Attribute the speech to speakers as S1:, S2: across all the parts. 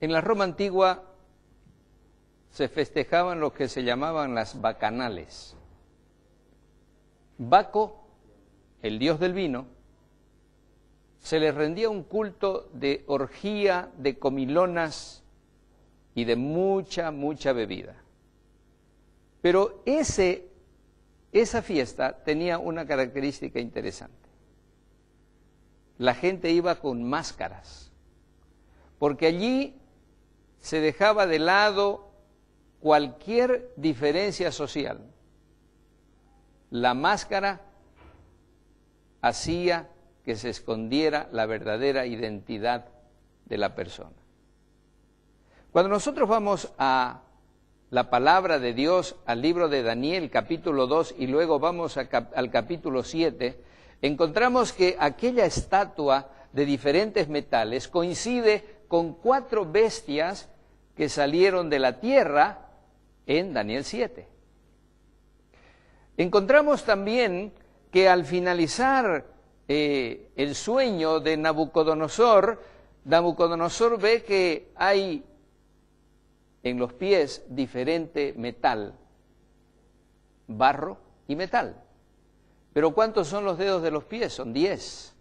S1: En la Roma antigua se festejaban lo que se llamaban las bacanales. Baco, el dios del vino, se le rendía un culto de orgía, de comilonas y de mucha bebida. Pero esa fiesta tenía una característica interesante. La gente iba con máscaras, porque allí se dejaba de lado cualquier diferencia social. La máscara hacía que se escondiera la verdadera identidad de la persona. Cuando nosotros vamos a la palabra de Dios, al libro de Daniel, capítulo 2, y luego vamos al capítulo 7, encontramos que aquella estatua de diferentes metales coincide con 4 bestias que salieron de la tierra en Daniel 7. Encontramos también que al finalizar el sueño de Nabucodonosor ve que hay en los pies diferente metal, barro y metal. Pero ¿cuántos son los dedos de los pies? Son 10.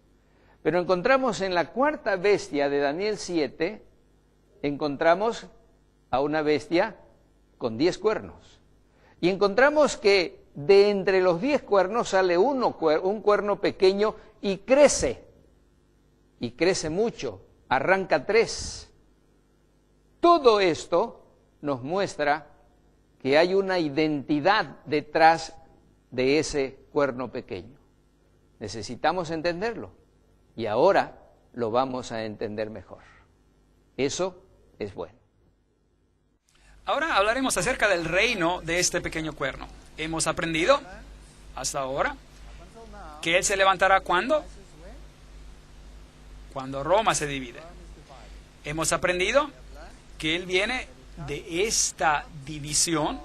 S1: Pero encontramos en la 4ª bestia de Daniel 7, encontramos a una bestia con 10 cuernos. Y encontramos que de entre los 10 cuernos sale un cuerno pequeño y crece mucho, arranca 3. Todo esto nos muestra que hay una identidad detrás de ese cuerno pequeño. Necesitamos entenderlo y ahora lo vamos a entender mejor. Eso es bueno.
S2: Ahora hablaremos acerca del reino de este pequeño cuerno. Hemos aprendido hasta ahora que él se levantará ¿cuándo? Cuando Roma se divide. Hemos aprendido que él viene de esta división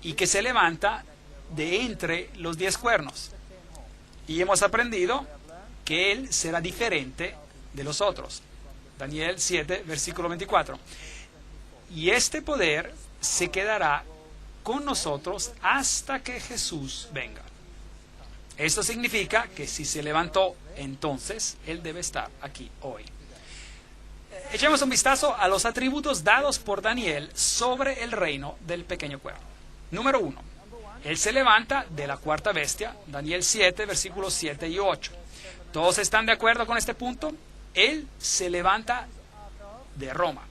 S2: y que se levanta de entre los 10 cuernos. Y hemos aprendido que él será diferente de los otros. Daniel 7, versículo 24. Y este poder se quedará con nosotros hasta que Jesús venga. Esto significa que si se levantó entonces, él debe estar aquí hoy. Echemos un vistazo a los atributos dados por Daniel sobre el reino del pequeño cuerno. Número 1. Él se levanta de la 4ª bestia, Daniel 7, versículos 7 y 8. ¿Todos están de acuerdo con este punto? Él se levanta de Roma.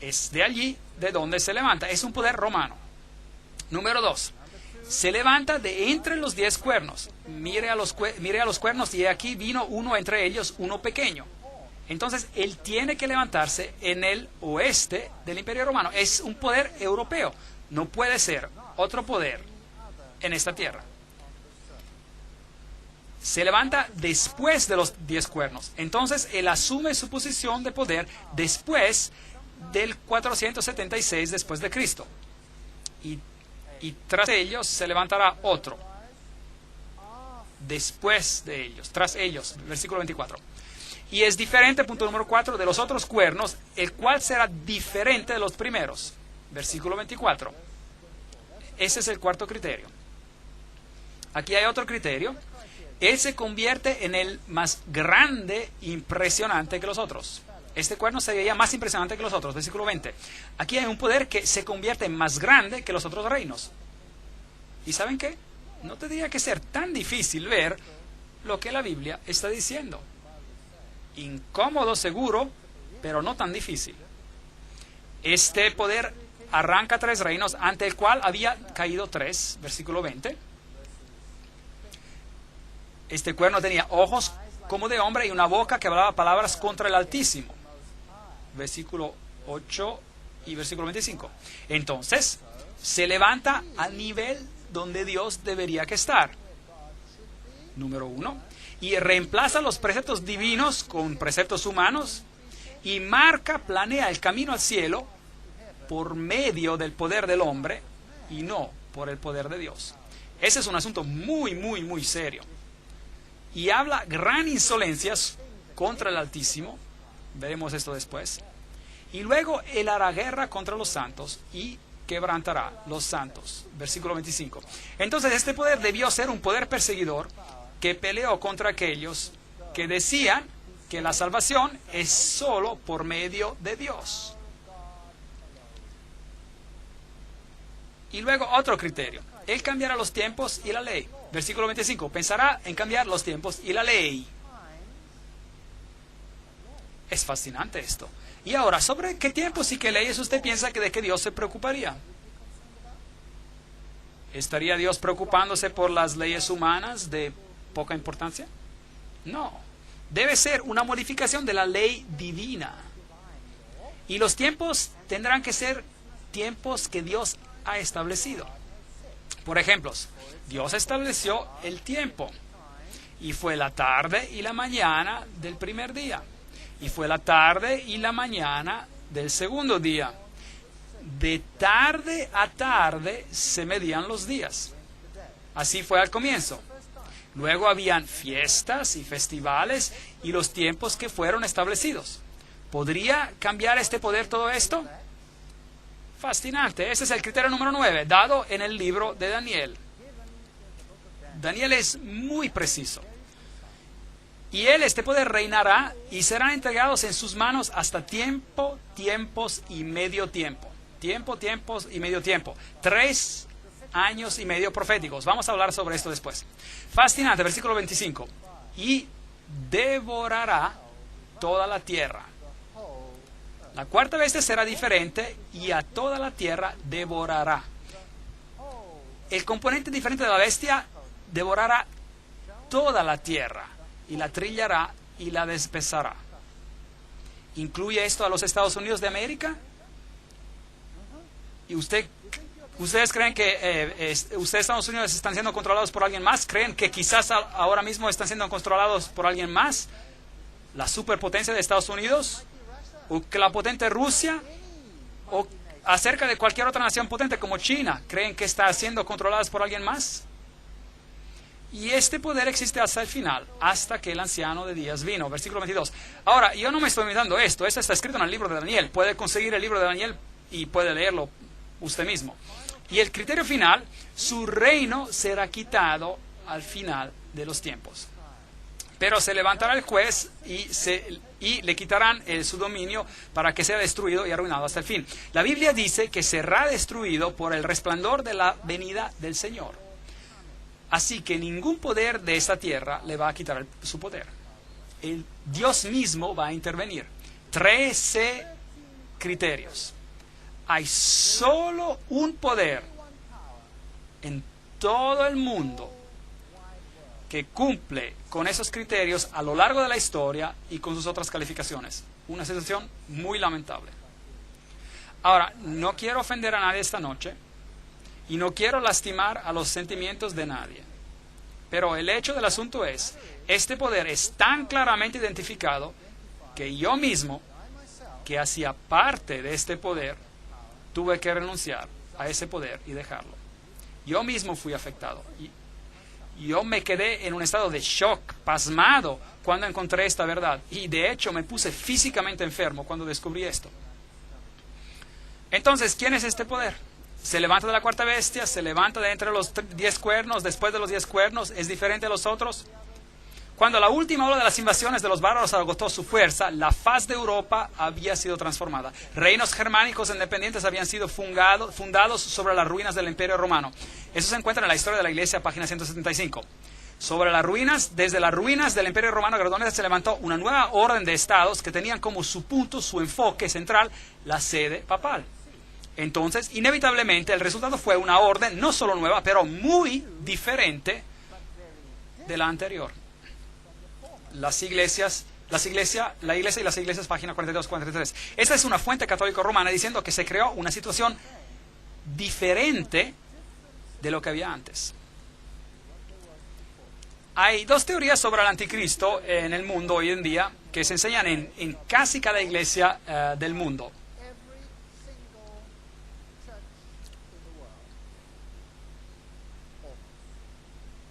S2: Es de allí de donde se levanta. Es un poder romano. Número 2. Se levanta de entre los 10 cuernos. Mire a los cuernos y aquí vino uno entre ellos, uno pequeño. Entonces, él tiene que levantarse en el oeste del Imperio Romano. Es un poder europeo. No puede ser otro poder en esta tierra. Se levanta después de los 10 cuernos. Entonces, él asume su posición de poder después del 476 después de Cristo. Y tras ellos se levantará otro. Después de ellos, tras ellos, versículo 24. Y es diferente, punto número 4, de los otros cuernos, el cual será diferente de los primeros. Versículo 24. Ese es el 4º criterio. Aquí hay otro criterio. Él se convierte en el más grande, impresionante que los otros. Este cuerno se veía más impresionante que los otros. Versículo 20. Aquí hay un poder que se convierte en más grande que los otros reinos. ¿Y saben qué? No tendría que ser tan difícil ver lo que la Biblia está diciendo. Incómodo, seguro, pero no tan difícil. Este poder arranca 3 reinos, ante el cual había caído 3, versículo 20. Este cuerno tenía ojos como de hombre y una boca que hablaba palabras contra el Altísimo. Versículo 8 y versículo 25. Entonces, se levanta al nivel donde Dios debería que estar. Número 1. Y reemplaza los preceptos divinos con preceptos humanos y planea el camino al cielo por medio del poder del hombre y no por el poder de Dios. Ese es un asunto muy serio. Y habla gran insolencias contra el Altísimo. Veremos esto después. Y luego él hará guerra contra los santos y quebrantará los santos. Versículo 25. Entonces este poder debió ser un poder perseguidor que peleó contra aquellos que decían que la salvación es solo por medio de Dios. Y luego otro criterio. Él cambiará los tiempos y la ley. Versículo 25. Pensará en cambiar los tiempos y la ley. Es fascinante esto. Y ahora, ¿sobre qué tiempos y qué leyes usted piensa que de que Dios se preocuparía? ¿Estaría Dios preocupándose por las leyes humanas de poca importancia? No. Debe ser una modificación de la ley divina. Y los tiempos tendrán que ser tiempos que Dios ha establecido. Por ejemplo, Dios estableció el tiempo. Y fue la tarde y la mañana del primer día. Y fue la tarde y la mañana del segundo día. De tarde a tarde se medían los días. Así fue al comienzo. Luego habían fiestas y festivales y los tiempos que fueron establecidos. ¿Podría cambiar este poder todo esto? Fascinante. Ese es el criterio número 9, dado en el libro de Daniel. Daniel es muy preciso. Y él, este poder, reinará y serán entregados en sus manos hasta tiempo, tiempos y medio tiempo. Tiempo, tiempos y medio tiempo. 3 años y medio proféticos. Vamos a hablar sobre esto después. Fascinante, versículo 25. Y devorará toda la tierra. La cuarta bestia será diferente y a toda la tierra devorará. El componente diferente de la bestia devorará toda la tierra y la trillará y la despezará. ¿Incluye esto a los Estados Unidos de América? ¿Y ustedes creen que Estados Unidos están siendo controlados por alguien más? ¿Creen que quizás ahora mismo están siendo controlados por alguien más? ¿La superpotencia de Estados Unidos? ¿O que la potente Rusia? ¿O acerca de cualquier otra nación potente como China? ¿Creen que está siendo controladas por alguien más? Y este poder existe hasta el final, hasta que el anciano de días vino. Versículo 22. Ahora, yo no me estoy inventando esto. Esto está escrito en el libro de Daniel. Puede conseguir el libro de Daniel y puede leerlo usted mismo. Y el criterio final, su reino será quitado al final de los tiempos. Pero se levantará el juez y le quitarán su dominio para que sea destruido y arruinado hasta el fin. La Biblia dice que será destruido por el resplandor de la venida del Señor. Así que ningún poder de esta tierra le va a quitar su poder. Dios mismo va a intervenir. 13 criterios. Hay solo un poder en todo el mundo que cumple con esos criterios a lo largo de la historia y con sus otras calificaciones. Una situación muy lamentable. Ahora, no quiero ofender a nadie esta noche y no quiero lastimar a los sentimientos de nadie. Pero el hecho del asunto es, este poder es tan claramente identificado que yo mismo, que hacía parte de este poder, tuve que renunciar a ese poder y dejarlo. Yo mismo fui afectado. Y yo me quedé en un estado de shock, pasmado, cuando encontré esta verdad. Y de hecho me puse físicamente enfermo cuando descubrí esto. Entonces, ¿quién es este poder? Se levanta de la cuarta bestia, se levanta de entre los 10 cuernos, después de los 10 cuernos, es diferente a los otros. Cuando la última ola de las invasiones de los bárbaros agotó su fuerza, la faz de Europa había sido transformada. Reinos germánicos independientes habían sido fundados sobre las ruinas del Imperio Romano. Eso se encuentra en la historia de la Iglesia, página 175. Sobre las ruinas, desde las ruinas del Imperio Romano gradualmente se levantó una nueva orden de estados que tenían como su punto, su enfoque central, la sede papal. Entonces, inevitablemente, el resultado fue una orden no solo nueva, pero muy diferente de la anterior. La iglesia y las iglesias, página 42-43. Esta es una fuente católica romana diciendo que se creó una situación diferente de lo que había antes. Hay 2 teorías sobre el anticristo en el mundo hoy en día que se enseñan en casi cada iglesia del mundo.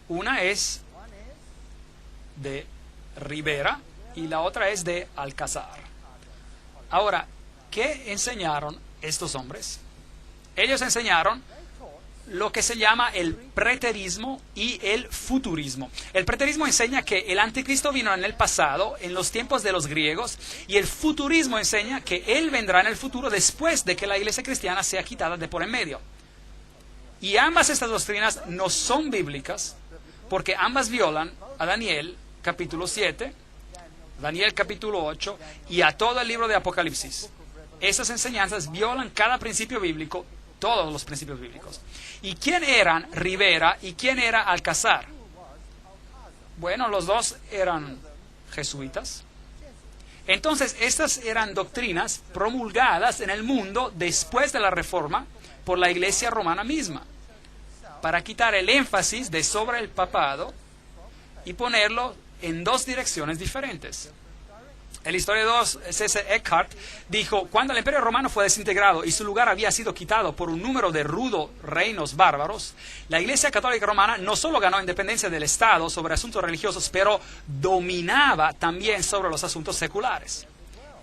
S2: Una es de Rivera y la otra es de Alcázar. Ahora, ¿qué enseñaron estos hombres? Ellos enseñaron lo que se llama el preterismo y el futurismo. El preterismo enseña que el anticristo vino en el pasado, en los tiempos de los griegos, y el futurismo enseña que él vendrá en el futuro después de que la iglesia cristiana sea quitada de por en medio. Y ambas estas doctrinas no son bíblicas, porque ambas violan a Daniel capítulo 7, Daniel capítulo 8 y a todo el libro de Apocalipsis. Esas enseñanzas violan cada principio bíblico, todos los principios bíblicos. ¿Y quién eran Rivera y quién era Alcázar? Bueno, los dos eran jesuitas. Entonces, estas eran doctrinas promulgadas en el mundo después de la Reforma por la Iglesia romana misma, para quitar el énfasis de sobre el papado y ponerlo en dos direcciones diferentes. El historiador C.C. Eckhart dijo: cuando el Imperio Romano fue desintegrado y su lugar había sido quitado por un número de rudos reinos bárbaros, la Iglesia Católica Romana no solo ganó independencia del Estado sobre asuntos religiosos, pero dominaba también sobre los asuntos seculares.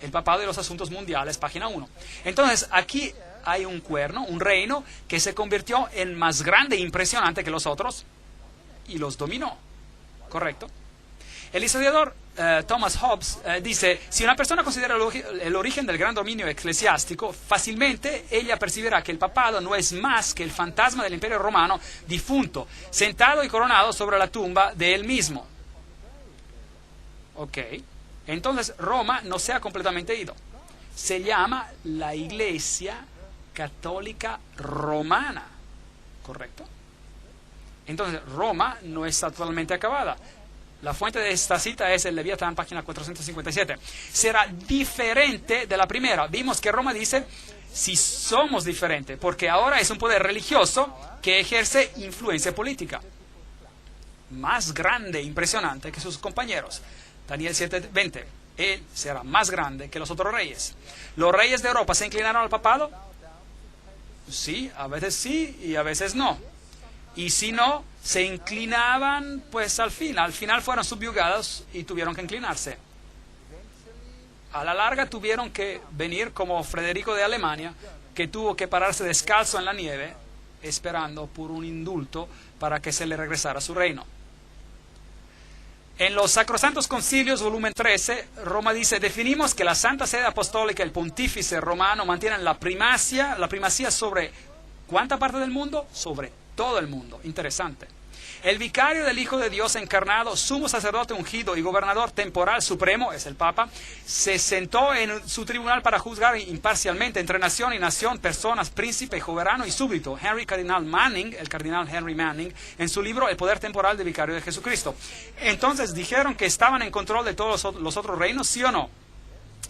S2: El papado y los asuntos mundiales, página 1. Entonces, aquí hay un cuerno, un reino que se convirtió en más grande e impresionante que los otros y los dominó. ¿Correcto? El historiador Thomas Hobbes dice: si una persona considera el origen del gran dominio eclesiástico, fácilmente ella percibirá que el papado no es más que el fantasma del Imperio Romano difunto, sentado y coronado sobre la tumba de él mismo. Ok, entonces Roma no se ha completamente ido. Se llama la Iglesia Católica Romana, ¿correcto? Entonces Roma no está totalmente acabada. La fuente de esta cita es el Leviatán, página 457. Será diferente de la primera. Vimos que Roma dice: si somos diferentes, porque ahora es un poder religioso que ejerce influencia política. Más grande, impresionante que sus compañeros. Daniel 7:20. Él será más grande que los otros reyes. ¿Los reyes de Europa se inclinaron al papado? Sí, a veces sí y a veces no. Y si no, se inclinaban pues al final fueron subyugados y tuvieron que inclinarse. A la larga tuvieron que venir como Federico de Alemania, que tuvo que pararse descalzo en la nieve, esperando por un indulto para que se le regresara su reino. En los Sacrosantos Concilios, volumen 13, Roma dice: definimos que la Santa Sede Apostólica, el Pontífice Romano, mantienen la primacía sobre ¿cuánta parte del mundo? Sobre todo el mundo. Interesante. El vicario del Hijo de Dios encarnado, sumo sacerdote ungido y gobernador temporal supremo, es el Papa, se sentó en su tribunal para juzgar imparcialmente entre nación y nación, personas, príncipe, soberano y súbdito. El cardenal Henry Manning, en su libro El poder temporal del vicario de Jesucristo. Entonces, ¿dijeron que estaban en control de todos los otros reinos? ¿Sí o no?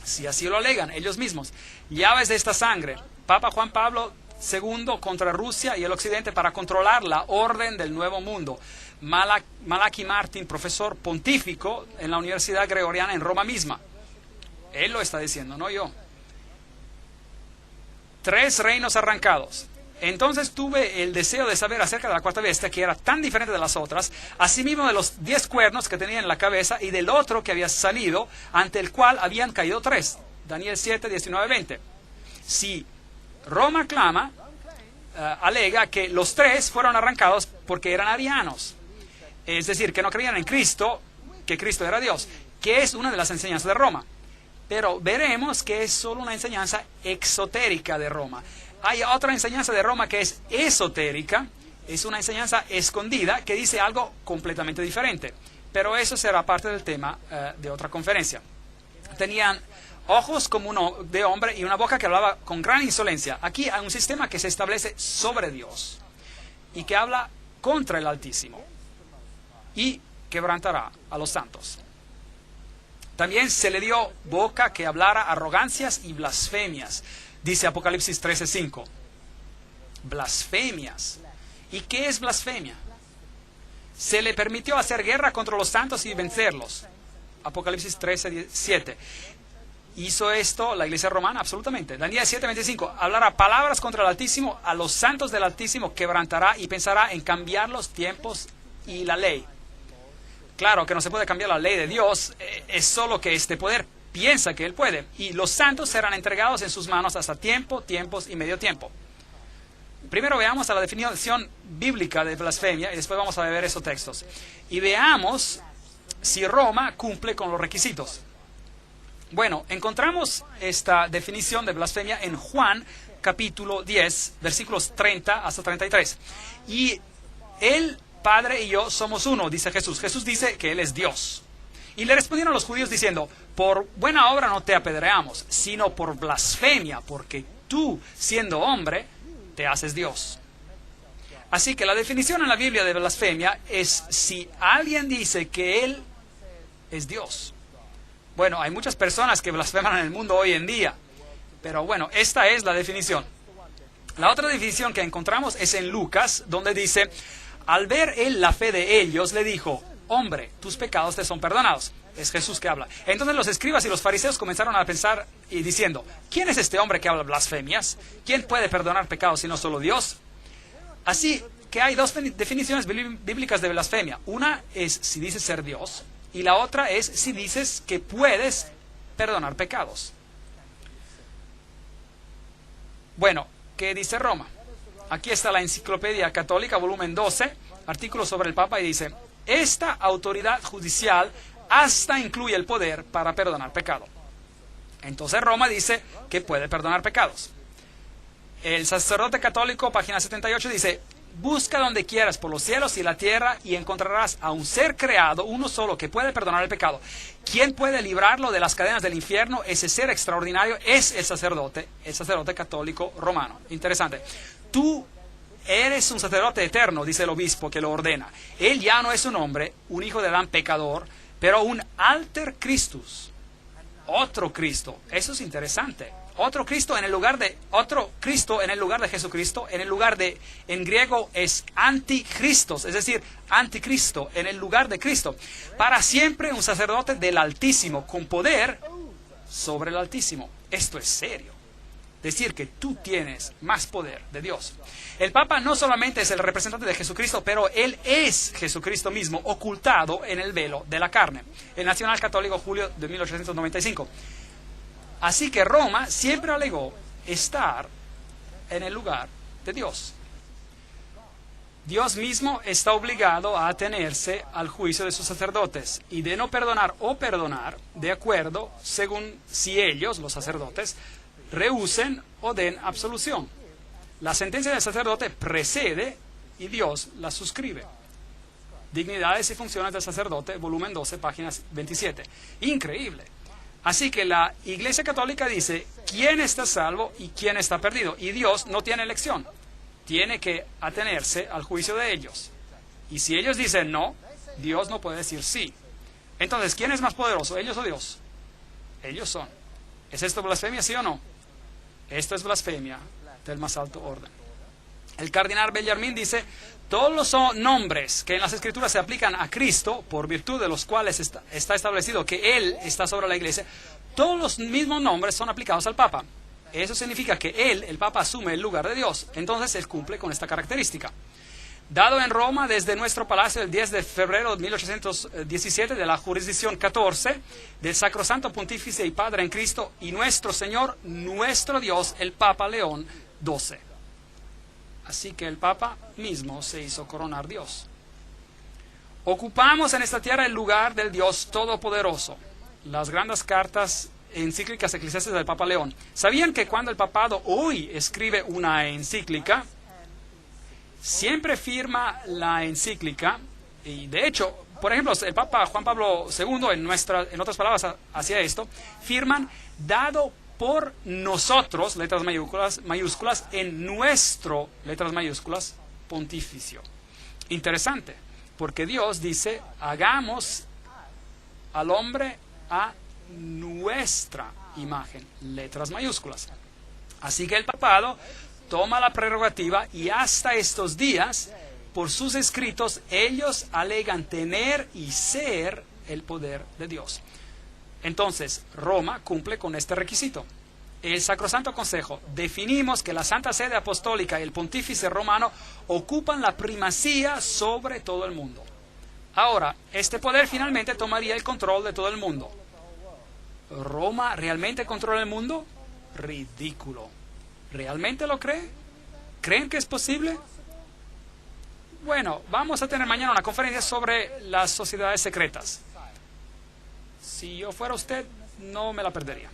S2: Si así lo alegan ellos mismos. Llaves de esta sangre. Papa Juan Pablo II contra Rusia y el Occidente para controlar la orden del Nuevo Mundo. Malachi Martin, profesor pontífico en la Universidad Gregoriana en Roma misma. Él lo está diciendo, no yo. 3 reinos arrancados. Entonces tuve el deseo de saber acerca de la cuarta bestia, que era tan diferente de las otras, asimismo de los 10 cuernos que tenía en la cabeza y del otro que había salido, ante el cual habían caído 3. Daniel 7, 19, 20. Si Roma alega que los 3 fueron arrancados porque eran arianos, es decir, que no creían en Cristo, que Cristo era Dios, que es una de las enseñanzas de Roma. Pero veremos que es solo una enseñanza exotérica de Roma. Hay otra enseñanza de Roma que es esotérica, es una enseñanza escondida que dice algo completamente diferente. Pero eso será parte del tema de otra conferencia. Tenían ojos como uno de hombre y una boca que hablaba con gran insolencia. Aquí hay un sistema que se establece sobre Dios y que habla contra el Altísimo y quebrantará a los santos. También se le dio boca que hablara arrogancias y blasfemias, dice Apocalipsis 13:5. Blasfemias. ¿Y qué es blasfemia? Se le permitió hacer guerra contra los santos y vencerlos. Apocalipsis 13:7. ¿Hizo esto la iglesia romana? Absolutamente. Daniel 7:25. Hablará palabras contra el Altísimo, a los santos del Altísimo quebrantará y pensará en cambiar los tiempos y la ley. Claro que no se puede cambiar la ley de Dios, es solo que este poder piensa que él puede. Y los santos serán entregados en sus manos hasta tiempo, tiempos y medio tiempo. Primero veamos a la definición bíblica de blasfemia y después vamos a ver esos textos. Y veamos si Roma cumple con los requisitos. Bueno, encontramos esta definición de blasfemia en Juan capítulo 10, versículos 30 hasta 33. Y el Padre y yo somos uno, dice Jesús. Jesús dice que Él es Dios. Y le respondieron los judíos diciendo, por buena obra no te apedreamos, sino por blasfemia, porque tú, siendo hombre, te haces Dios. Así que la definición en la Biblia de blasfemia es si alguien dice que Él es Dios. Bueno, hay muchas personas que blasfeman en el mundo hoy en día, pero bueno, esta es la definición. La otra definición que encontramos es en Lucas, donde dice, al ver él la fe de ellos, le dijo, hombre, tus pecados te son perdonados. Es Jesús que habla. Entonces los escribas y los fariseos comenzaron a pensar y diciendo, ¿quién es este hombre que habla blasfemias? ¿Quién puede perdonar pecados sino solo Dios? Así que hay dos definiciones bíblicas de blasfemia. Una es si dices ser Dios y la otra es si dices que puedes perdonar pecados. Bueno, ¿qué dice Roma? Aquí está la Enciclopedia Católica, volumen 12, artículo sobre el Papa, y dice, esta autoridad judicial hasta incluye el poder para perdonar pecado. Entonces Roma dice que puede perdonar pecados. El sacerdote católico, página 78, dice, busca donde quieras por los cielos y la tierra y encontrarás a un ser creado, uno solo, que puede perdonar el pecado. ¿Quién puede librarlo de las cadenas del infierno? Ese ser extraordinario es el sacerdote católico romano. Interesante. Tú eres un sacerdote eterno, dice el obispo que lo ordena. Él ya no es un hombre, un hijo de Adán pecador, pero un alter Christus, otro Cristo. Eso es interesante. Otro Cristo en el lugar de Jesucristo, en griego es anticristos, es decir, anticristo, en el lugar de Cristo. Para siempre un sacerdote del Altísimo, con poder sobre el Altísimo. Esto es serio. Decir que tú tienes más poder de Dios. El Papa no solamente es el representante de Jesucristo, pero Él es Jesucristo mismo, ocultado en el velo de la carne. El Nacional Católico, julio de 1895. Así que Roma siempre alegó estar en el lugar de Dios. Dios mismo está obligado a atenerse al juicio de sus sacerdotes y de no perdonar o perdonar de acuerdo según si ellos, los sacerdotes, rehúsen o den absolución. La sentencia del sacerdote precede y Dios la suscribe. Dignidades y funciones del sacerdote, volumen 12, páginas 27. Increíble. Así que la Iglesia Católica dice quién está salvo y quién está perdido. Y Dios no tiene elección. Tiene que atenerse al juicio de ellos. Y si ellos dicen no, Dios no puede decir sí. Entonces, ¿quién es más poderoso, ellos o Dios? Ellos son. ¿Es esto blasfemia, sí o no? Esto es blasfemia del más alto orden. El cardenal Bellarmín dice, todos los nombres que en las Escrituras se aplican a Cristo, por virtud de los cuales está establecido que Él está sobre la Iglesia, todos los mismos nombres son aplicados al Papa. Eso significa que Él, el Papa, asume el lugar de Dios. Entonces Él cumple con esta característica. Dado en Roma desde nuestro palacio el 10 de febrero de 1817 de la jurisdicción 14 del Sacrosanto Pontífice y Padre en Cristo y nuestro Señor, nuestro Dios, el Papa León XII. Así que el Papa mismo se hizo coronar Dios. Ocupamos en esta tierra el lugar del Dios Todopoderoso. Las grandes cartas encíclicas eclesiásticas del Papa León. ¿Sabían que cuando el papado hoy escribe una encíclica, siempre firma la encíclica? Y de hecho, por ejemplo, el Papa Juan Pablo II, en otras palabras, hacía esto, firman dado por nosotros, letras mayúsculas, en nuestro, letras mayúsculas, pontificio. Interesante, porque Dios dice, hagamos al hombre a nuestra imagen, letras mayúsculas. Así que el papado toma la prerrogativa y hasta estos días, por sus escritos, ellos alegan tener y ser el poder de Dios. Entonces, Roma cumple con este requisito. El Sacrosanto Consejo definimos que la Santa Sede Apostólica y el Pontífice Romano ocupan la primacía sobre todo el mundo. Ahora, este poder finalmente tomaría el control de todo el mundo. ¿Roma realmente controla el mundo? Ridículo. ¿Realmente lo cree? ¿Creen que es posible? Bueno, vamos a tener mañana una conferencia sobre las sociedades secretas. Si yo fuera usted, no me la perdería.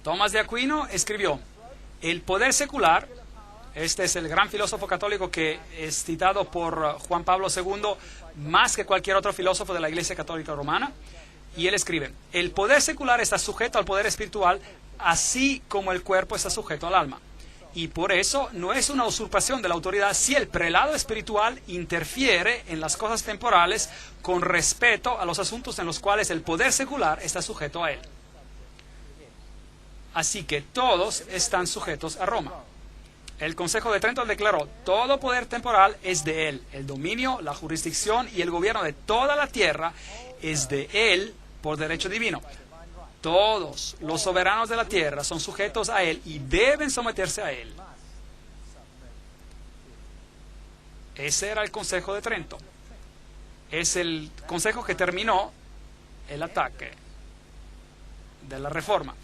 S2: Tomás de Aquino escribió: el poder secular, este es el gran filósofo católico que es citado por Juan Pablo II más que cualquier otro filósofo de la Iglesia Católica Romana, y él escribe: el poder secular está sujeto al poder espiritual, así como el cuerpo está sujeto al alma. Y por eso no es una usurpación de la autoridad si el prelado espiritual interfiere en las cosas temporales con respeto a los asuntos en los cuales el poder secular está sujeto a él. Así que todos están sujetos a Roma. El Consejo de Trento declaró: todo poder temporal es de él. El dominio, la jurisdicción y el gobierno de toda la tierra es de él por derecho divino. Todos los soberanos de la tierra son sujetos a él y deben someterse a él. Ese era el Consejo de Trento. Es el consejo que terminó el ataque de la Reforma.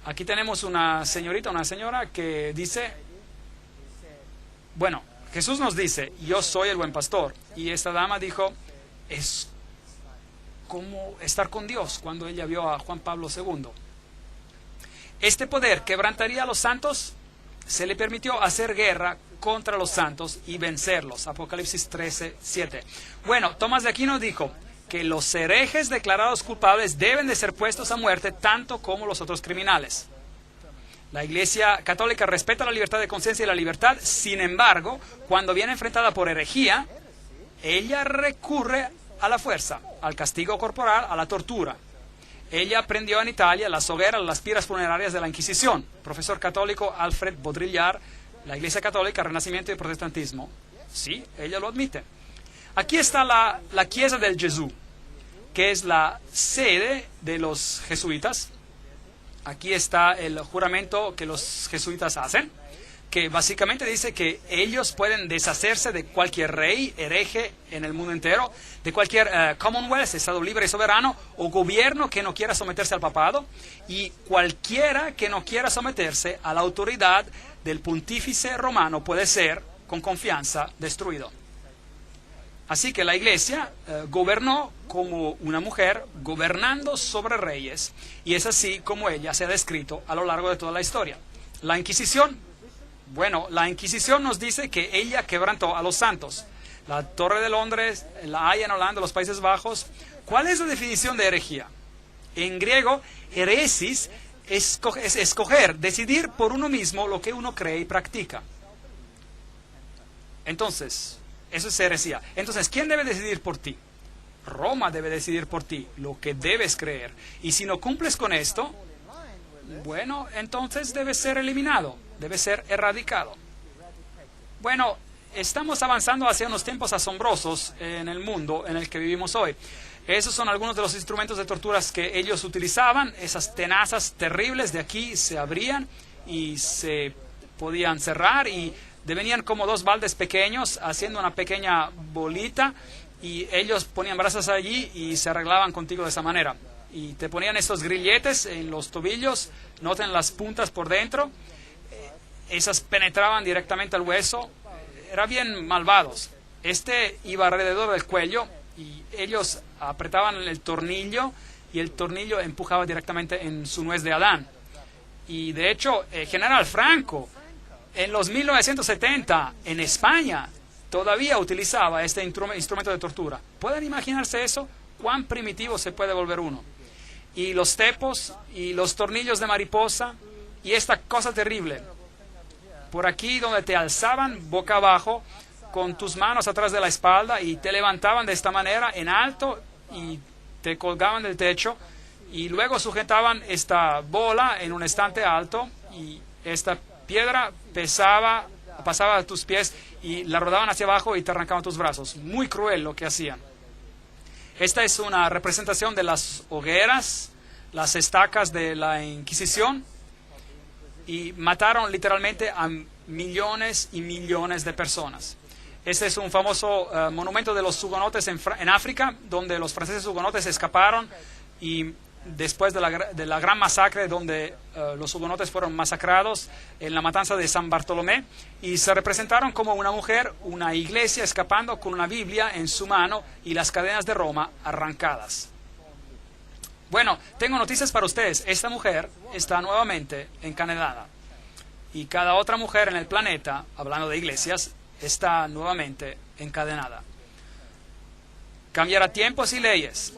S2: Aquí tenemos una señora que dice, bueno, Jesús nos dice: yo soy el buen pastor. Y esta dama dijo: es como estar con Dios, cuando ella vio a Juan Pablo II. Este poder quebrantaría a los santos. Se le permitió hacer guerra contra los santos y vencerlos. Apocalipsis 13:7. Bueno, Tomás de Aquino dijo que los herejes declarados culpables deben de ser puestos a muerte, tanto como los otros criminales. La Iglesia Católica respeta la libertad de conciencia y la libertad. Sin embargo, cuando viene enfrentada por herejía, ella recurre a la fuerza, al castigo corporal, a la tortura. Ella aprendió en Italia las hogueras, las piras funerarias de la Inquisición. Profesor católico Alfred Baudrillard, la Iglesia Católica, Renacimiento y Protestantismo. Sí, ella lo admite. Aquí está la Chiesa del Gesù, que es la sede de los jesuitas. Aquí está el juramento que los jesuitas hacen, que básicamente dice que ellos pueden deshacerse de cualquier rey hereje en el mundo entero, de cualquier Commonwealth, Estado libre y soberano, o gobierno que no quiera someterse al papado, y cualquiera que no quiera someterse a la autoridad del pontífice romano puede ser, con confianza, destruido. Así que la Iglesia gobernó como una mujer gobernando sobre reyes, y es así como ella se ha descrito a lo largo de toda la historia. La Inquisición, bueno, la Inquisición nos dice que ella quebrantó a los santos. La Torre de Londres, la Haya en Holanda, los Países Bajos. ¿Cuál es la definición de herejía? En griego, heresis es escoger, decidir por uno mismo lo que uno cree y practica. Entonces, eso es herejía. Entonces, ¿quién debe decidir por ti? Roma debe decidir por ti lo que debes creer. Y si no cumples con esto, bueno, entonces debe ser eliminado, debe ser erradicado. Bueno, estamos avanzando hacia unos tiempos asombrosos en el mundo en el que vivimos hoy. Esos son algunos de los instrumentos de torturas que ellos utilizaban. Esas tenazas terribles de aquí se abrían y se podían cerrar, y venían como dos baldes pequeños haciendo una pequeña bolita, y ellos ponían brasas allí y se arreglaban contigo de esa manera. Y te ponían estos grilletes en los tobillos, noten las puntas por dentro, esas penetraban directamente al hueso, eran bien malvados. Este iba alrededor del cuello y ellos apretaban el tornillo y el tornillo empujaba directamente en su nuez de Adán. Y de hecho, General Franco, en los 1970, en España, todavía utilizaba este instrumento de tortura. ¿Pueden imaginarse eso? ¿Cuán primitivo se puede volver uno? Y los tepos y los tornillos de mariposa y esta cosa terrible. Por aquí donde te alzaban boca abajo con tus manos atrás de la espalda y te levantaban de esta manera en alto y te colgaban del techo, y luego sujetaban esta bola en un estante alto y esta piedra pasaba a tus pies y la rodaban hacia abajo y te arrancaban tus brazos. Muy cruel lo que hacían. Esta es una representación de las hogueras, las estacas de la Inquisición, y mataron literalmente a millones y millones de personas. Este es un famoso monumento de los hugonotes en África, donde los franceses hugonotes escaparon y después de la gran masacre donde los hugonotes fueron masacrados en la matanza de San Bartolomé, y se representaron como una mujer, una iglesia escapando con una Biblia en su mano y las cadenas de Roma arrancadas. Bueno, tengo noticias para ustedes. Esta mujer está nuevamente encadenada, y cada otra mujer en el planeta, hablando de iglesias, está nuevamente encadenada. Cambiará tiempos y leyes.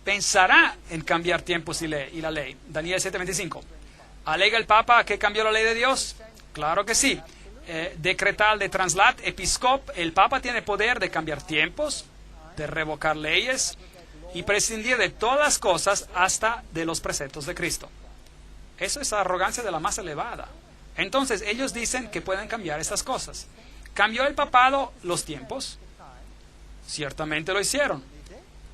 S2: Pensará en cambiar tiempos y la ley. Daniel 7:25. ¿Alega el Papa que cambió la ley de Dios? Claro que sí. Decretal de translat episcop. El Papa tiene poder de cambiar tiempos, de revocar leyes y prescindir de todas cosas hasta de los preceptos de Cristo. Eso es arrogancia de la más elevada. Entonces ellos dicen que pueden cambiar estas cosas. ¿Cambió el papado los tiempos? Ciertamente lo hicieron.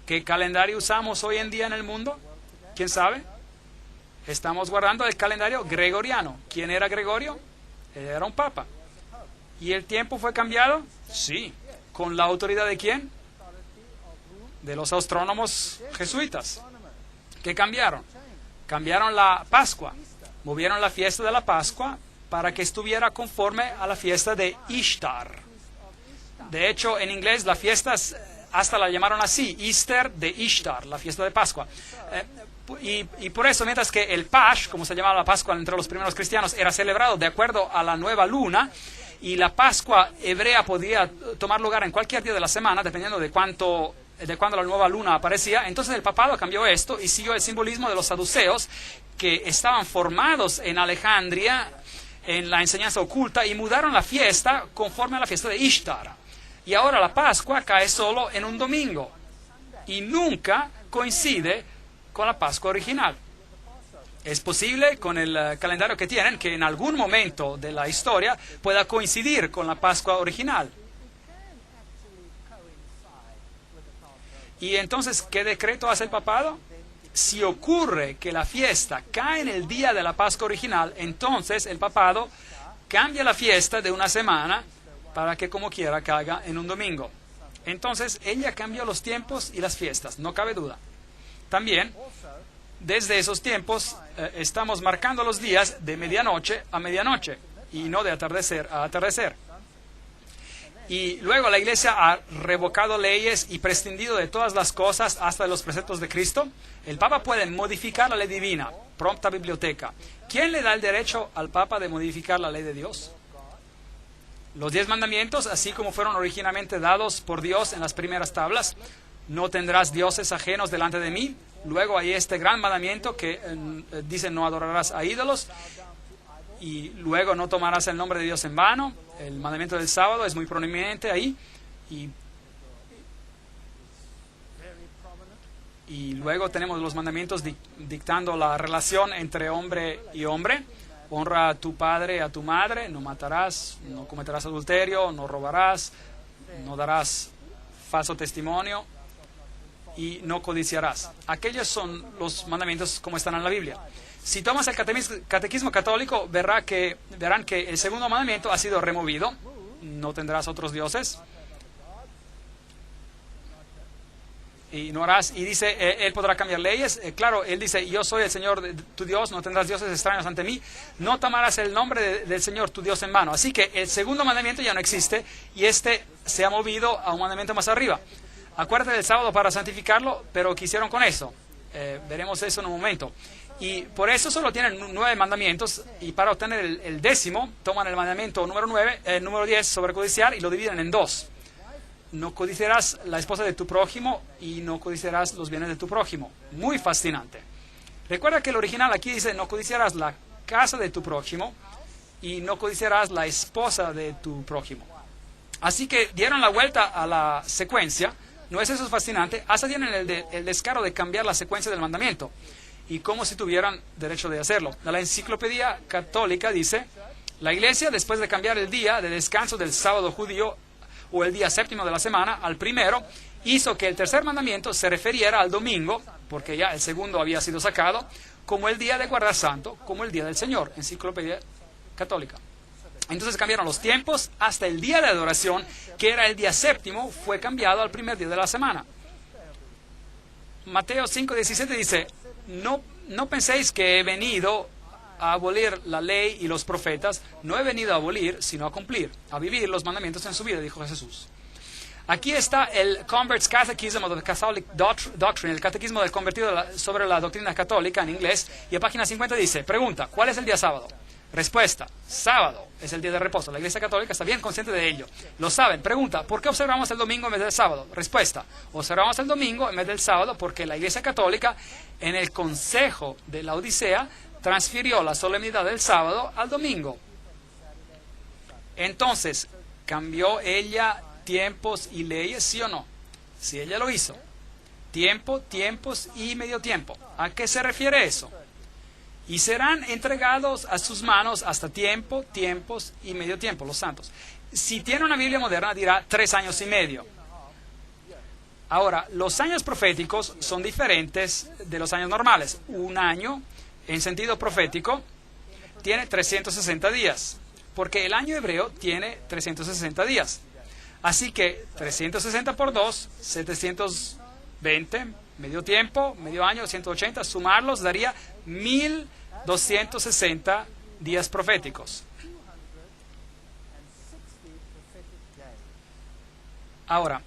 S2: ¿Qué calendario usamos hoy en día en el mundo? ¿Quién sabe? Estamos guardando el calendario gregoriano. ¿Quién era Gregorio? Él era un papa. ¿Y el tiempo fue cambiado? Sí. ¿Con la autoridad de quién? De los astrónomos jesuitas. ¿Qué cambiaron? Cambiaron la Pascua. Movieron la fiesta de la Pascua para que estuviera conforme a la fiesta de Ishtar. De hecho, en inglés la fiesta hasta la llamaron así, Easter de Ishtar, la fiesta de Pascua. Y por eso, mientras que el Pasch, como se llamaba la Pascua entre los primeros cristianos, era celebrado de acuerdo a la nueva luna, y la Pascua hebrea podía tomar lugar en cualquier día de la semana, dependiendo de cuándo la nueva luna aparecía. Entonces el papado cambió esto y siguió el simbolismo de los saduceos, que estaban formados en Alejandría en la enseñanza oculta, y mudaron la fiesta conforme a la fiesta de Ishtar. Y ahora la Pascua cae solo en un domingo y nunca coincide con la Pascua original. Es posible, con el calendario que tienen, que en algún momento de la historia pueda coincidir con la Pascua original. Y entonces, ¿qué decreto hace el papado? Si ocurre que la fiesta cae en el día de la Pascua original, entonces el papado cambia la fiesta de una semana para que como quiera caiga en un domingo. Entonces ella cambió los tiempos y las fiestas, no cabe duda. También, desde esos tiempos, estamos marcando los días de medianoche a medianoche y no de atardecer a atardecer. Y luego la Iglesia ha revocado leyes y prescindido de todas las cosas hasta de los preceptos de Cristo. El Papa puede modificar la ley divina, prompta biblioteca. ¿Quién le da el derecho al Papa de modificar la ley de Dios? Los 10 mandamientos, así como fueron originalmente dados por Dios en las primeras tablas: no tendrás dioses ajenos delante de mí. Luego hay este gran mandamiento que dice: no adorarás a ídolos. Y luego no tomarás el nombre de Dios en vano. El mandamiento del sábado es muy prominente ahí. Y luego tenemos los mandamientos dictando la relación entre hombre y hombre. Honra a tu padre y a tu madre, no matarás, no cometerás adulterio, no robarás, no darás falso testimonio y no codiciarás. Aquellos son los mandamientos como están en la Biblia. Si tomas el catequismo católico, verán que el segundo mandamiento ha sido removido: no tendrás otros dioses. Y no harás, y dice, él podrá cambiar leyes. Claro, él dice: yo soy el Señor tu Dios, no tendrás dioses extraños ante mí, no tomarás el nombre del Señor tu Dios en vano. Así que el segundo mandamiento ya no existe, y este se ha movido a un mandamiento más arriba. Acuérdate del sábado para santificarlo, pero ¿qué hicieron con eso? Veremos eso en un momento. Y por eso solo tienen 9 mandamientos, y para obtener el 10º, toman el mandamiento número 10 sobre codiciar y lo dividen en 2. No codiciarás la esposa de tu prójimo y no codiciarás los bienes de tu prójimo. Muy fascinante. Recuerda que el original aquí dice: no codiciarás la casa de tu prójimo y no codiciarás la esposa de tu prójimo. Así que dieron la vuelta a la secuencia. ¿No es eso fascinante? Hasta tienen el descaro de cambiar la secuencia del mandamiento, y como si tuvieran derecho de hacerlo. La Enciclopedia Católica dice: la Iglesia, después de cambiar el día de descanso del sábado judío o el día séptimo de la semana al primero, hizo que el tercer mandamiento se refiriera al domingo, porque ya el segundo había sido sacado, como el día de guardar santo, como el día del Señor. Enciclopedia Católica. Entonces cambiaron los tiempos hasta el día de adoración, que era el día séptimo, fue cambiado al primer día de la semana. Mateo 5:17 dice, no penséis que he venido a abolir la ley y los profetas, no he venido a abolir, sino a cumplir, a vivir los mandamientos en su vida, dijo Jesús. Aquí está el Convert's Catechism of the Catholic Doctrine, el catequismo del convertido sobre la doctrina católica en inglés, y a página 50 dice, pregunta, ¿cuál es el día sábado? Respuesta, sábado es el día de reposo. La Iglesia Católica está bien consciente de ello. Lo saben. Pregunta, ¿por qué observamos el domingo en vez del sábado? Respuesta, observamos el domingo en vez del sábado porque la Iglesia Católica en el Consejo de la Odisea transfirió la solemnidad del sábado al domingo. Entonces, ¿cambió ella tiempos y leyes, sí o no? Si ella lo hizo. Tiempo, tiempos y medio tiempo. ¿A qué se refiere eso? Y serán entregados a sus manos hasta tiempo, tiempos y medio tiempo, los santos. Si tiene una Biblia moderna dirá 3 años y medio. Ahora, los años proféticos son diferentes de los años normales. Un año, en sentido profético, tiene 360 días, porque el año hebreo tiene 360 días. Así que 360 por 2, 720, medio tiempo, medio año, 180, sumarlos daría 1260 días proféticos. Ahora,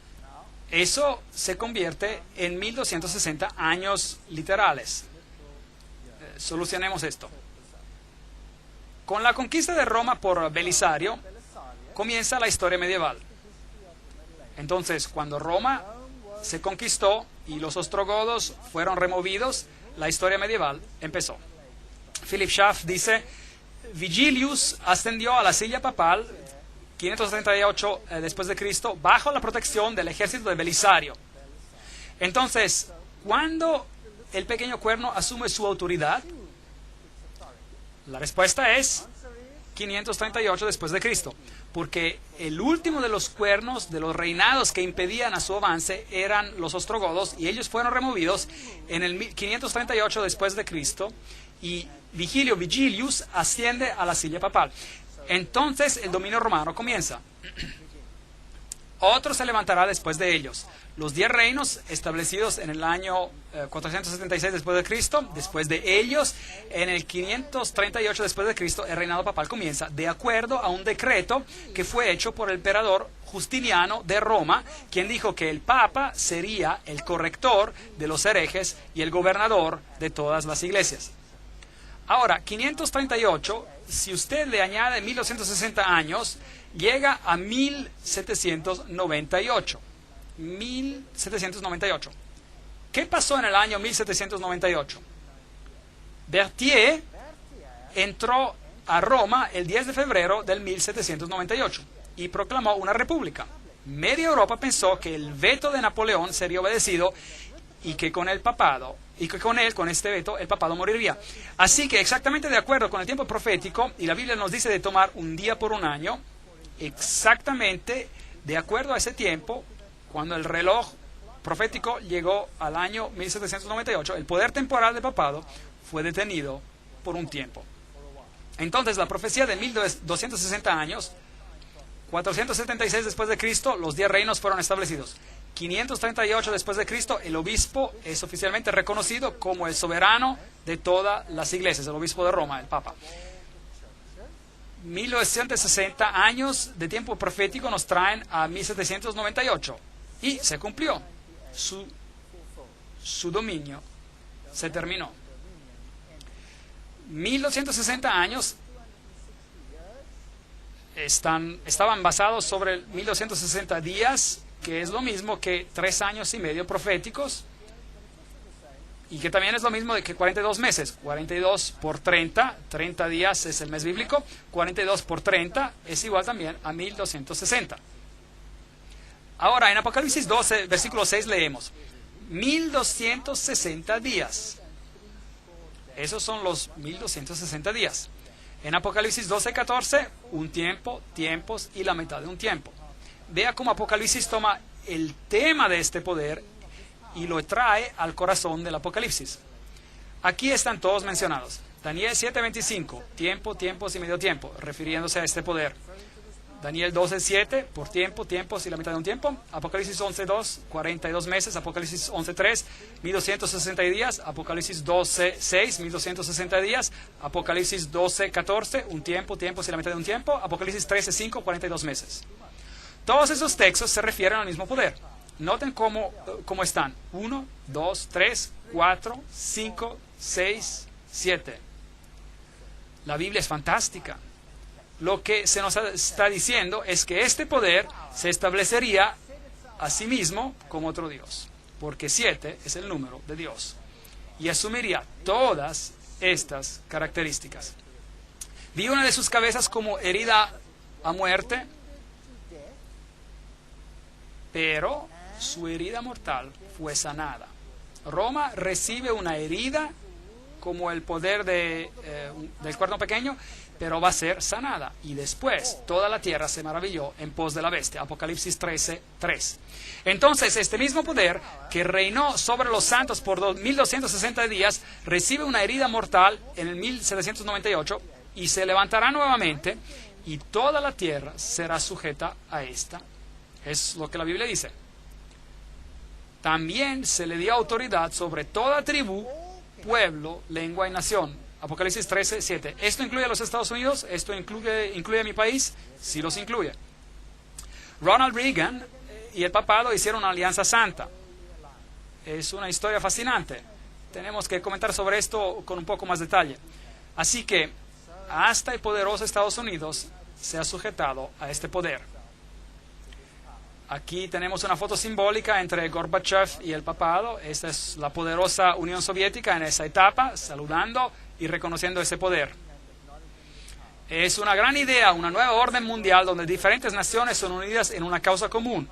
S2: eso se convierte en 1260 años literales. Solucionemos esto. Con la conquista de Roma por Belisario, comienza la historia medieval. Entonces, cuando Roma se conquistó y los ostrogodos fueron removidos, la historia medieval empezó. Philip Schaff dice, Vigilius ascendió a la silla papal 538 después de Cristo bajo la protección del ejército de Belisario. Entonces, ¿cuándo el pequeño cuerno asume su autoridad? La respuesta es 538 después de Cristo, porque el último de los cuernos de los reinados que impedían a su avance eran los ostrogodos, y ellos fueron removidos en el 538 después de Cristo, y Vigilius asciende a la silla papal. Entonces el dominio romano comienza. Otro se levantará después de ellos. Los 10 reinos establecidos en el año 476 después de Cristo, después de ellos, en el 538 después de Cristo, el reinado papal comienza de acuerdo a un decreto que fue hecho por el emperador Justiniano de Roma, quien dijo que el papa sería el corrector de los herejes y el gobernador de todas las iglesias. Ahora, 538, si usted le añade 1260 años, llega a 1798. 1798. ¿Qué pasó en el año 1798? Berthier entró a Roma el 10 de febrero del 1798 y proclamó una república. Media Europa pensó que el veto de Napoleón sería obedecido y que con el papado, y que con este veto, el papado moriría. Así que exactamente de acuerdo con el tiempo profético, y la Biblia nos dice de tomar un día por un año, exactamente de acuerdo a ese tiempo, cuando el reloj profético llegó al año 1798, el poder temporal del papado fue detenido por un tiempo. Entonces la profecía de 1260 años, 476 después de Cristo, los 10 reinos fueron establecidos. 538 después de Cristo, el obispo es oficialmente reconocido como el soberano de todas las iglesias, el obispo de Roma, el papa. 1960 años de tiempo profético nos traen a 1798 y se cumplió. Su dominio se terminó. 1260 años estaban basados sobre 1260 días, que es lo mismo que 3 años y medio proféticos, y que también es lo mismo que 42 meses. 42 por 30, 30 días es el mes bíblico, 42 por 30 es igual también a 1260. Ahora, en Apocalipsis 12, versículo 6 leemos, 1260 días. Esos son los 1260 días. En Apocalipsis 12, 14, un tiempo, tiempos y la mitad de un tiempo. Vea cómo Apocalipsis toma el tema de este poder y lo trae al corazón del Apocalipsis. Aquí están todos mencionados. Daniel 7:25, tiempo, tiempos y medio tiempo, refiriéndose a este poder. Daniel 12:7, por tiempo, tiempos y la mitad de un tiempo. Apocalipsis 11:2, 42 meses. Apocalipsis 11:3, 1260 días. Apocalipsis 12:6, 1260 días. Apocalipsis 12:14, un tiempo, tiempos y la mitad de un tiempo. Apocalipsis 13:5, 42 meses. Todos esos textos se refieren al mismo poder. Noten cómo están. 1, 2, 3, 4, 5, 6, 7. La Biblia es fantástica. Lo que se nos está diciendo es que este poder se establecería a sí mismo como otro Dios, porque 7 es el número de Dios, y asumiría todas estas características. Vi una de sus cabezas como herida a muerte, pero su herida mortal fue sanada. Roma recibe una herida como el poder del cuerno pequeño, pero va a ser sanada. Y después toda la tierra se maravilló en pos de la bestia. Apocalipsis 13:3. Entonces este mismo poder que reinó sobre los santos por 1260 días recibe una herida mortal en el 1798 y se levantará nuevamente y toda la tierra será sujeta a esta. Es lo que la Biblia dice. También se le dio autoridad sobre toda tribu, pueblo, lengua y nación. Apocalipsis 13:7. ¿Esto incluye a los Estados Unidos? ¿Esto incluye a mi país? Sí los incluye. Ronald Reagan y el papado hicieron una alianza santa. Es una historia fascinante. Tenemos que comentar sobre esto con un poco más detalle. Así que hasta el poderoso Estados Unidos se ha sujetado a este poder. Aquí tenemos una foto simbólica entre Gorbachev y el papado. Esta es la poderosa Unión Soviética en esa etapa, saludando y reconociendo ese poder. Es una gran idea, una nueva orden mundial donde diferentes naciones son unidas en una causa común.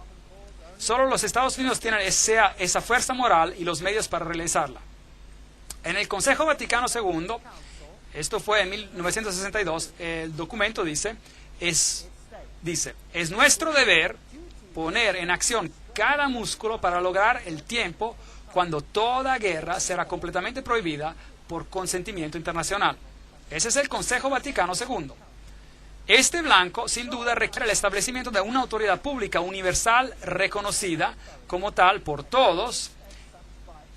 S2: Solo los Estados Unidos tienen esa fuerza moral y los medios para realizarla. En el Consejo Vaticano II, esto fue en 1962, el documento dice, es nuestro deber poner en acción cada músculo para lograr el tiempo cuando toda guerra será completamente prohibida por consentimiento internacional. Ese es el Consejo Vaticano II. Este blanco, sin duda, requiere el establecimiento de una autoridad pública universal reconocida como tal por todos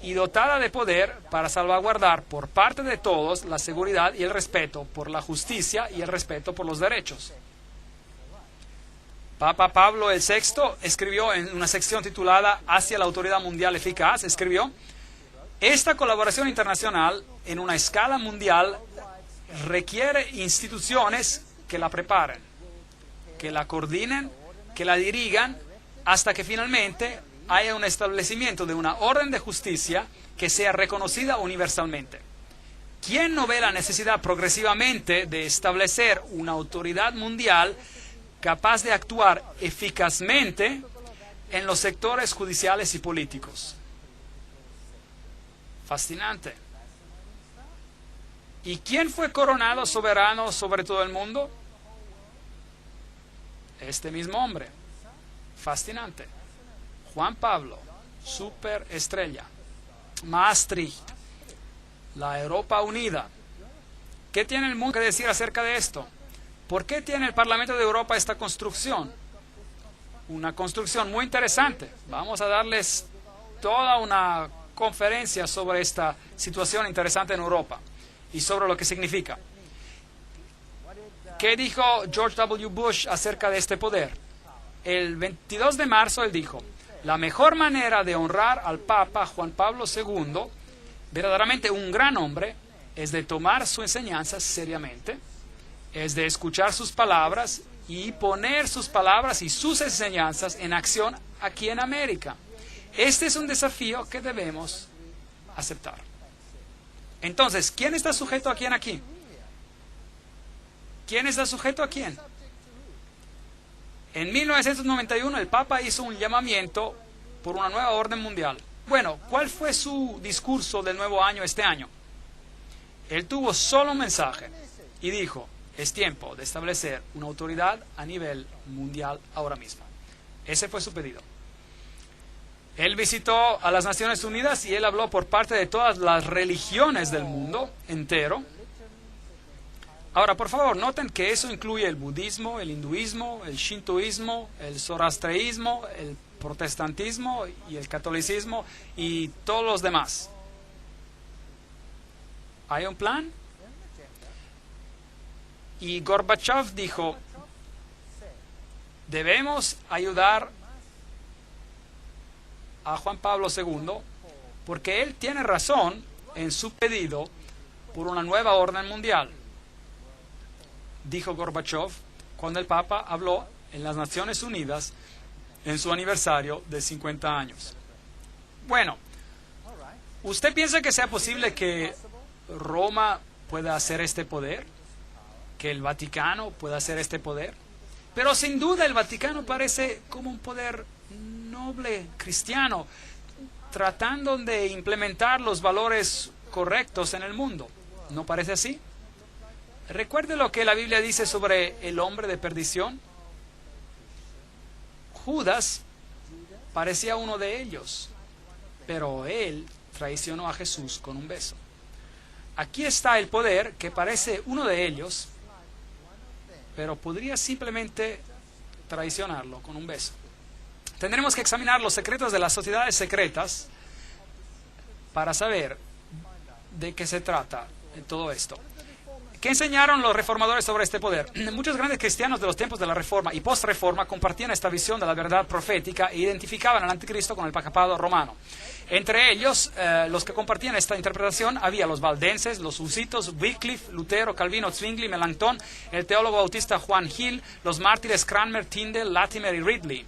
S2: y dotada de poder para salvaguardar por parte de todos la seguridad y el respeto por la justicia y el respeto por los derechos. Papa Pablo VI escribió en una sección titulada Hacia la autoridad mundial eficaz, escribió: esta colaboración internacional en una escala mundial requiere instituciones que la preparen, que la coordinen, que la dirijan, hasta que finalmente haya un establecimiento de una orden de justicia que sea reconocida universalmente. ¿Quién no ve la necesidad progresivamente de establecer una autoridad mundial capaz de actuar eficazmente en los sectores judiciales y políticos? Fascinante. ¿Y quién fue coronado soberano sobre todo el mundo? Este mismo hombre. Fascinante. Juan Pablo, superestrella. Maastricht, la Europa unida. ¿Qué tiene el mundo que decir acerca de esto? ¿Por qué tiene el Parlamento de Europa esta construcción? Una construcción muy interesante. Vamos a darles toda una conferencia sobre esta situación interesante en Europa y sobre lo que significa. ¿Qué dijo George W. Bush acerca de este poder? El 22 de marzo él dijo: la mejor manera de honrar al Papa Juan Pablo II, verdaderamente un gran hombre, es de tomar su enseñanza seriamente, es de escuchar sus palabras y poner sus palabras y sus enseñanzas en acción aquí en América. Este es un desafío que debemos aceptar. Entonces, ¿quién está sujeto a quién aquí? ¿Quién está sujeto a quién? En 1991 el Papa hizo un llamamiento por una nueva orden mundial. Bueno, ¿cuál fue su discurso del nuevo año este año? Él tuvo solo un mensaje y dijo: es tiempo de establecer una autoridad a nivel mundial ahora mismo. Ese fue su pedido. Él visitó a las Naciones Unidas y él habló por parte de todas las religiones del mundo entero. Ahora, por favor, noten que eso incluye el budismo, el hinduismo, el shintoísmo, el zoroastrismo, el protestantismo y el catolicismo y todos los demás. ¿Hay un plan? Y Gorbachev dijo, debemos ayudar a Juan Pablo II porque él tiene razón en su pedido por una nueva orden mundial, dijo Gorbachev cuando el Papa habló en las Naciones Unidas en su aniversario de 50 años. Bueno, ¿usted piensa que sea posible que Roma pueda hacer este poder? ¿Que el Vaticano pueda hacer este poder? Pero sin duda el Vaticano parece como un poder noble cristiano, tratando de implementar los valores correctos en el mundo. ¿No parece así? Recuerde lo que la Biblia dice sobre el hombre de perdición. Judas parecía uno de ellos, pero él traicionó a Jesús con un beso. Aquí está el poder que parece uno de ellos, pero podría simplemente traicionarlo con un beso. Tendremos que examinar los secretos de las sociedades secretas para saber de qué se trata en todo esto. ¿Qué enseñaron los reformadores sobre este poder? Muchos grandes cristianos de los tiempos de la Reforma y post-Reforma compartían esta visión de la verdad profética e identificaban al anticristo con el papado romano. Entre ellos, los que compartían esta interpretación, había los valdenses, los husitos, Wycliffe, Lutero, Calvino, Zwingli, Melanchthon, el teólogo bautista Juan Hill, los mártires Cranmer, Tyndale, Latimer y Ridley.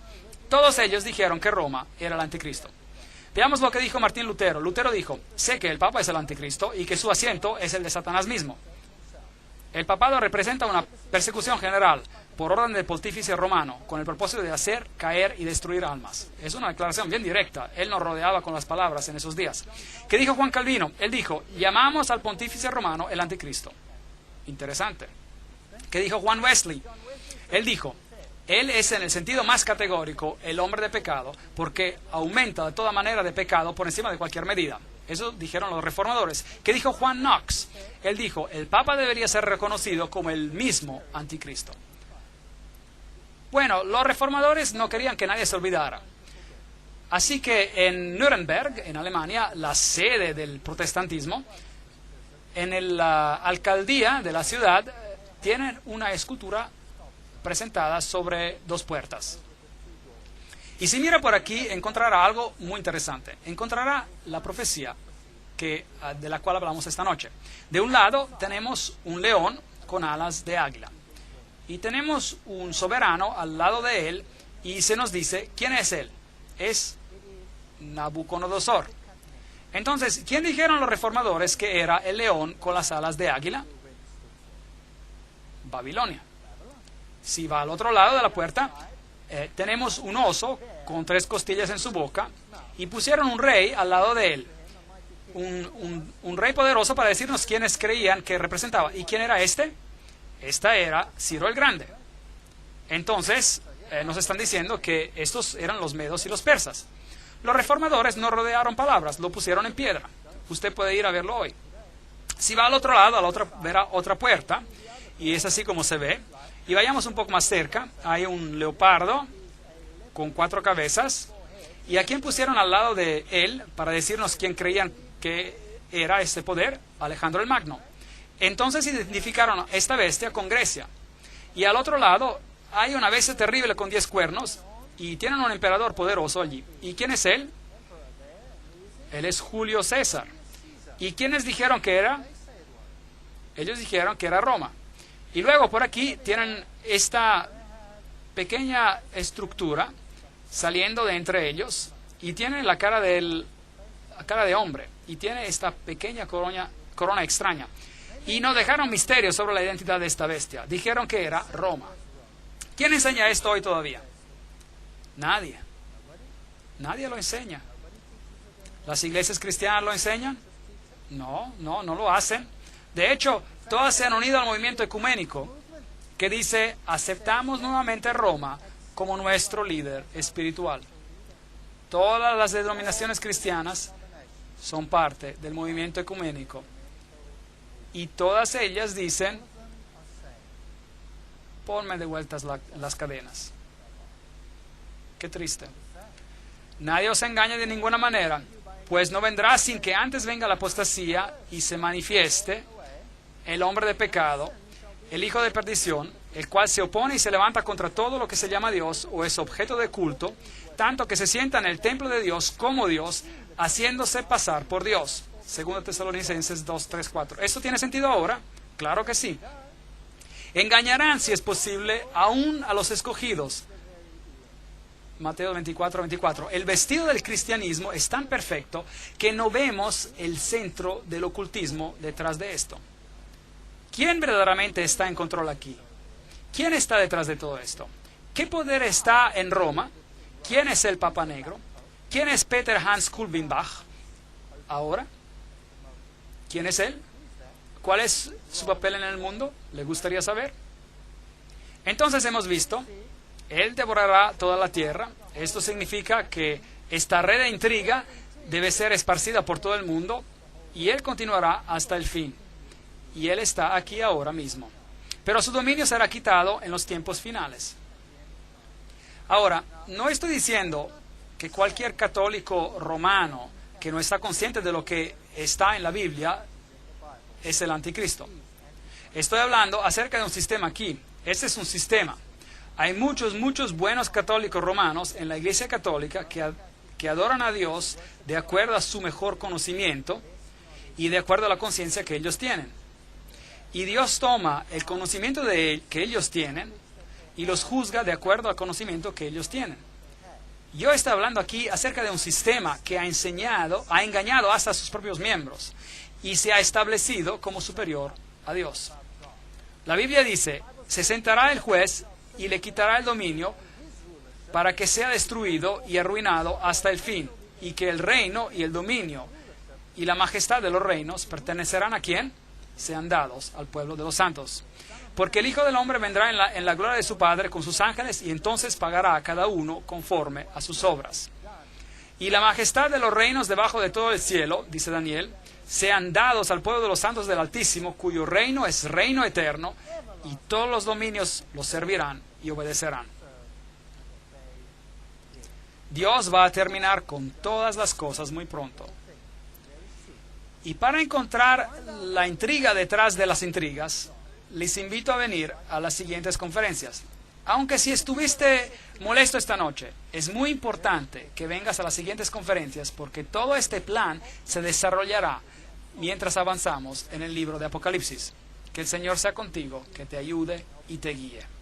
S2: Todos ellos dijeron que Roma era el anticristo. Veamos lo que dijo Martín Lutero. Lutero dijo, sé que el Papa es el anticristo y que su asiento es el de Satanás mismo. El papado representa una persecución general por orden del pontífice romano con el propósito de hacer, caer y destruir almas. Es una declaración bien directa. Él nos rodeaba con las palabras en esos días. ¿Qué dijo Juan Calvino? Él dijo, llamamos al pontífice romano el anticristo. Interesante. ¿Qué dijo Juan Wesley? Él dijo, él es en el sentido más categórico el hombre de pecado porque aumenta de toda manera de pecado por encima de cualquier medida. Eso dijeron los reformadores. ¿Qué dijo Juan Knox? Él dijo, el Papa debería ser reconocido como el mismo anticristo. Bueno, los reformadores no querían que nadie se olvidara. Así que en Nuremberg, en Alemania, la sede del protestantismo, en la alcaldía de la ciudad, tienen una escultura presentada sobre dos puertas. Y si mira por aquí, encontrará algo muy interesante. Encontrará la profecía de la cual hablamos esta noche. De un lado tenemos un león con alas de águila. Y tenemos un soberano al lado de él y se nos dice, ¿quién es él? Es Nabucodonosor. Entonces, ¿quién dijeron los reformadores que era el león con las alas de águila? Babilonia. Si va al otro lado de la puerta, tenemos un oso con 3 costillas en su boca y pusieron un rey al lado de él. Un rey poderoso para decirnos quiénes creían que representaba. ¿Y quién era este? Esta era Ciro el Grande. Entonces, nos están diciendo que estos eran los medos y los persas. Los reformadores no rodearon palabras, lo pusieron en piedra. Usted puede ir a verlo hoy. Si va al otro lado, verá otra puerta, y es así como se ve. Y vayamos un poco más cerca, hay un leopardo con 4 cabezas, y a quién pusieron al lado de él para decirnos quién creían que era este poder, Alejandro el Magno. Entonces identificaron esta bestia con Grecia, y al otro lado hay una bestia terrible con 10 cuernos, y tienen un emperador poderoso allí. ¿Y quién es él? Él es Julio César. ¿Y quiénes dijeron que era? Ellos dijeron que era Roma. Y luego por aquí tienen esta pequeña estructura saliendo de entre ellos y tienen la cara de hombre y tiene esta pequeña corona extraña. Y no dejaron misterio sobre la identidad de esta bestia. Dijeron que era Roma. ¿Quién enseña esto hoy todavía? Nadie. Nadie lo enseña. ¿Las iglesias cristianas lo enseñan? No lo hacen. De hecho, todas se han unido al movimiento ecuménico que dice, aceptamos nuevamente a Roma como nuestro líder espiritual. Todas las denominaciones cristianas son parte del movimiento ecuménico. Y todas ellas dicen ponme de vueltas las cadenas. Qué triste. Nadie os engañe de ninguna manera, pues no vendrá sin que antes venga la apostasía y se manifieste el hombre de pecado, el hijo de perdición, el cual se opone y se levanta contra todo lo que se llama Dios o es objeto de culto, tanto que se sienta en el templo de Dios como Dios, haciéndose pasar por Dios. 2 Tesalonicenses 2, 3, 4. ¿Esto tiene sentido ahora? Claro que sí. Engañarán, si es posible, aún a los escogidos. Mateo 24, 24. El vestido del cristianismo es tan perfecto que no vemos el centro del ocultismo detrás de esto. ¿Quién verdaderamente está en control aquí? ¿Quién está detrás de todo esto? ¿Qué poder está en Roma? ¿Quién es el Papa Negro? ¿Quién es Peter Hans Kulvenbach ahora? ¿Quién es él? ¿Cuál es su papel en el mundo? ¿Le gustaría saber? Entonces hemos visto, él devorará toda la tierra. Esto significa que esta red de intriga debe ser esparcida por todo el mundo y él continuará hasta el fin. Y él está aquí ahora mismo. Pero su dominio será quitado en los tiempos finales. Ahora, no estoy diciendo que cualquier católico romano que no está consciente de lo que está en la Biblia es el anticristo. Estoy hablando acerca de un sistema aquí. Este es un sistema. Hay muchos buenos católicos romanos en la Iglesia Católica que adoran a Dios de acuerdo a su mejor conocimiento y de acuerdo a la conciencia que ellos tienen. Y Dios toma el conocimiento que ellos tienen y los juzga de acuerdo al conocimiento que ellos tienen. Yo estoy hablando aquí acerca de un sistema que ha engañado hasta a sus propios miembros y se ha establecido como superior a Dios. La Biblia dice, se sentará el juez y le quitará el dominio para que sea destruido y arruinado hasta el fin, y que el reino y el dominio y la majestad de los reinos pertenecerán ¿a quién? Sean dados al pueblo de los santos. Porque el Hijo del Hombre vendrá en la gloria de su Padre con sus ángeles y entonces pagará a cada uno conforme a sus obras. Y la majestad de los reinos debajo de todo el cielo, dice Daniel, sean dados al pueblo de los santos del Altísimo, cuyo reino es reino eterno, y todos los dominios los servirán y obedecerán. Dios va a terminar con todas las cosas muy pronto. Y para encontrar la intriga detrás de las intrigas, les invito a venir a las siguientes conferencias. Aunque si estuviste molesto esta noche, es muy importante que vengas a las siguientes conferencias porque todo este plan se desarrollará mientras avanzamos en el libro de Apocalipsis. Que el Señor sea contigo, que te ayude y te guíe.